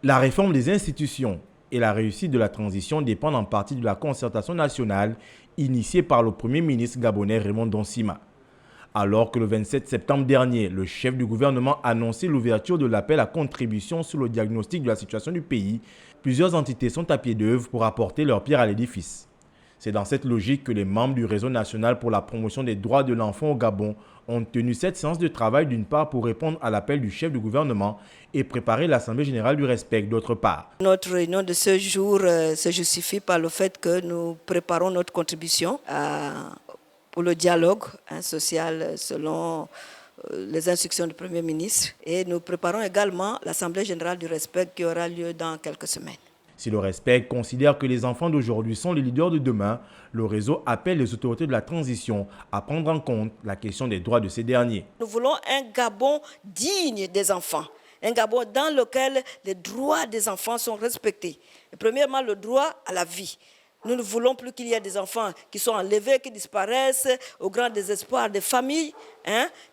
La réforme des institutions et la réussite de la transition dépendent en partie de la concertation nationale initiée par le Premier ministre gabonais Raymond Donsima. Alors que le 27 septembre dernier, le chef du gouvernement annonçait l'ouverture de l'appel à contribution sur le diagnostic de la situation du pays, plusieurs entités sont à pied d'œuvre pour apporter leur pierre à l'édifice. C'est dans cette logique que les membres du Réseau national pour la promotion des droits de l'enfant au Gabon ont tenu cette séance de travail d'une part pour répondre à l'appel du chef du gouvernement et préparer l'Assemblée générale du respect d'autre part. Notre réunion de ce jour se justifie par le fait que nous préparons notre contribution pour le dialogue social selon les instructions du Premier ministre et nous préparons également l'Assemblée générale du respect qui aura lieu dans quelques semaines. Si le respect considère que les enfants d'aujourd'hui sont les leaders de demain, le réseau appelle les autorités de la transition à prendre en compte la question des droits de ces derniers. Nous voulons un Gabon digne des enfants, un Gabon dans lequel les droits des enfants sont respectés. Et premièrement, le droit à la vie. Nous ne voulons plus qu'il y ait des enfants qui sont enlevés, qui disparaissent au grand désespoir des familles,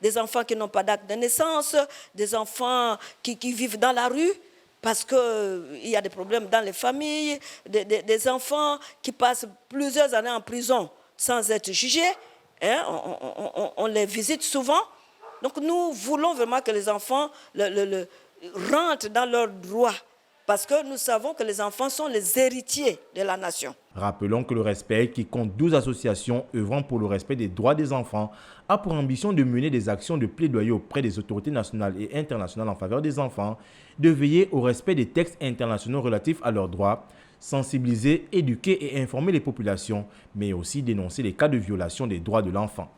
des enfants qui n'ont pas d'acte de naissance, des enfants qui vivent dans la rue. Parce qu'il y a des problèmes dans les familles, des enfants qui passent plusieurs années en prison sans être jugés. On les visite souvent. Donc nous voulons vraiment que les enfants rentrent dans leurs droits. Parce que nous savons que les enfants sont les héritiers de la nation. Rappelons que le respect, qui compte 12 associations œuvrant pour le respect des droits des enfants, a pour ambition de mener des actions de plaidoyer auprès des autorités nationales et internationales en faveur des enfants, de veiller au respect des textes internationaux relatifs à leurs droits, sensibiliser, éduquer et informer les populations, mais aussi dénoncer les cas de violation des droits de l'enfant.